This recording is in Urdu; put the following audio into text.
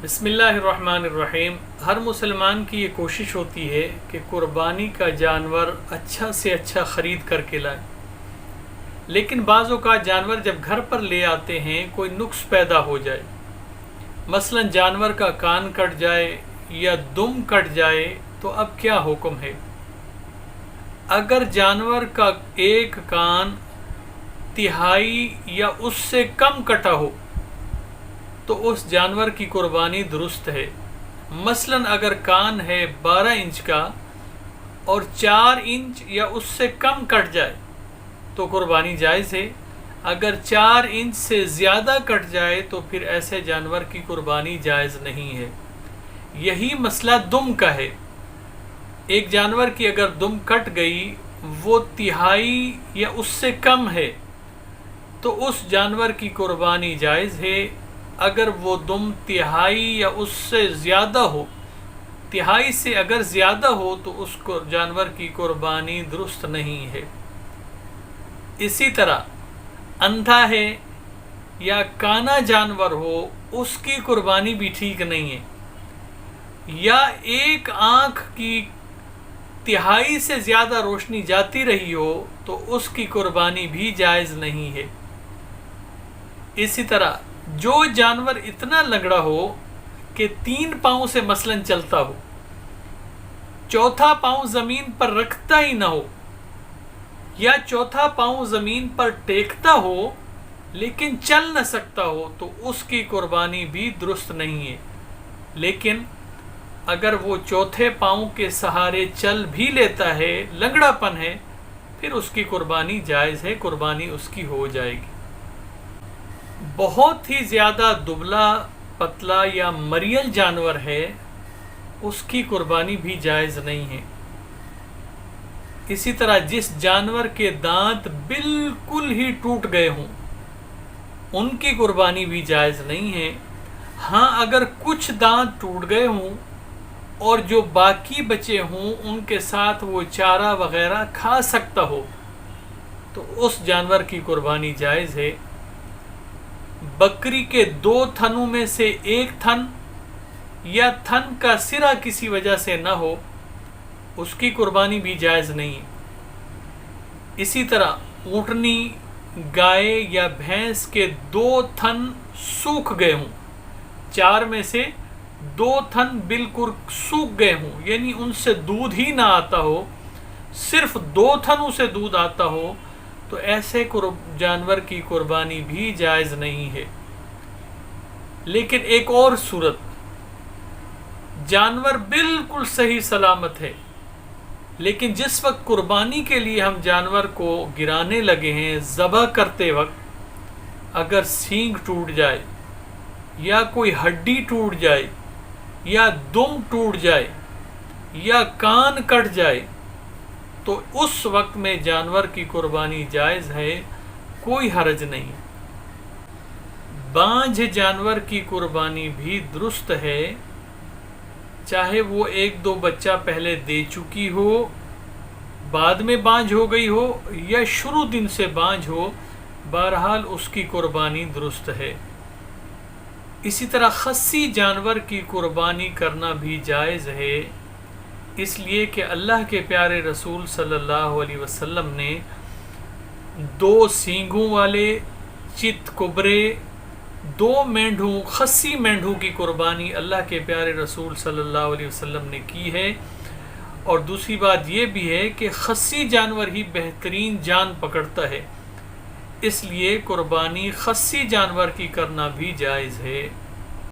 بسم اللہ الرحمن الرحیم۔ ہر مسلمان کی یہ کوشش ہوتی ہے کہ قربانی کا جانور اچھا سے اچھا خرید کر کے لائے، لیکن بعض اوقات جانور جب گھر پر لے آتے ہیں کوئی نقص پیدا ہو جائے، مثلا جانور کا کان کٹ جائے یا دم کٹ جائے تو اب کیا حکم ہے؟ اگر جانور کا ایک کان تہائی یا اس سے کم کٹا ہو تو اس جانور کی قربانی درست ہے۔ مثلا اگر کان ہے 12 انچ کا اور 4 انچ یا اس سے کم کٹ جائے تو قربانی جائز ہے۔ اگر 4 انچ سے زیادہ کٹ جائے تو پھر ایسے جانور کی قربانی جائز نہیں ہے۔ یہی مسئلہ دم کا ہے۔ ایک جانور کی اگر دم کٹ گئی، وہ تہائی یا اس سے کم ہے تو اس جانور کی قربانی جائز ہے۔ اگر وہ دم تہائی یا اس سے زیادہ ہو، تہائی سے اگر زیادہ ہو تو اس جانور کی قربانی درست نہیں ہے۔ اسی طرح اندھا ہے یا کانا جانور ہو، اس کی قربانی بھی ٹھیک نہیں ہے۔ یا ایک آنکھ کی تہائی سے زیادہ روشنی جاتی رہی ہو تو اس کی قربانی بھی جائز نہیں ہے۔ اسی طرح جو جانور اتنا لنگڑا ہو کہ 3 پاؤں سے مثلا چلتا ہو، چوتھا پاؤں زمین پر رکھتا ہی نہ ہو، یا چوتھا پاؤں زمین پر ٹیکتا ہو لیکن چل نہ سکتا ہو تو اس کی قربانی بھی درست نہیں ہے۔ لیکن اگر وہ چوتھے پاؤں کے سہارے چل بھی لیتا ہے، لنگڑا پن ہے، پھر اس کی قربانی جائز ہے، قربانی اس کی ہو جائے گی۔ بہت ہی زیادہ دبلا پتلا یا مریل جانور ہے، اس کی قربانی بھی جائز نہیں ہے۔ اسی طرح جس جانور کے دانت بالکل ہی ٹوٹ گئے ہوں، ان کی قربانی بھی جائز نہیں ہے۔ ہاں، اگر کچھ دانت ٹوٹ گئے ہوں اور جو باقی بچے ہوں ان کے ساتھ وہ چارہ وغیرہ کھا سکتا ہو تو اس جانور کی قربانی جائز ہے۔ بکری کے 2 تھنوں میں سے ایک تھن یا تھن کا سرا کسی وجہ سے نہ ہو، اس کی قربانی بھی جائز نہیں ہے۔ اسی طرح اونٹنی، گائے یا بھینس کے 2 تھن سوکھ گئے ہوں، 4 میں سے 2 تھن بالکل سوکھ گئے ہوں، یعنی ان سے دودھ ہی نہ آتا ہو، صرف 2 تھنوں سے دودھ آتا ہو تو ایسے جانور کی قربانی بھی جائز نہیں ہے۔ لیکن ایک اور صورت، جانور بالکل صحیح سلامت ہے لیکن جس وقت قربانی کے لیے ہم جانور کو گرانے لگے ہیں، ذبح کرتے وقت اگر سینگ ٹوٹ جائے یا کوئی ہڈی ٹوٹ جائے یا دم ٹوٹ جائے یا کان کٹ جائے تو اس وقت میں جانور کی قربانی جائز ہے، کوئی حرج نہیں۔ بانجھ جانور کی قربانی بھی درست ہے، چاہے وہ 1-2 بچہ پہلے دے چکی ہو، بعد میں بانجھ ہو گئی ہو، یا شروع دن سے بانجھ ہو، بہرحال اس کی قربانی درست ہے۔ اسی طرح خصی جانور کی قربانی کرنا بھی جائز ہے، اس لیے کہ اللہ کے پیارے رسول صلی اللہ علیہ وسلم نے 2 سینگوں والے چت کبرے 2 مینڈھوں، خصی مینڈھوں کی قربانی اللہ کے پیارے رسول صلی اللہ علیہ وسلم نے کی ہے۔ اور دوسری بات یہ بھی ہے کہ خصی جانور ہی بہترین جان پکڑتا ہے، اس لیے قربانی خصی جانور کی کرنا بھی جائز ہے۔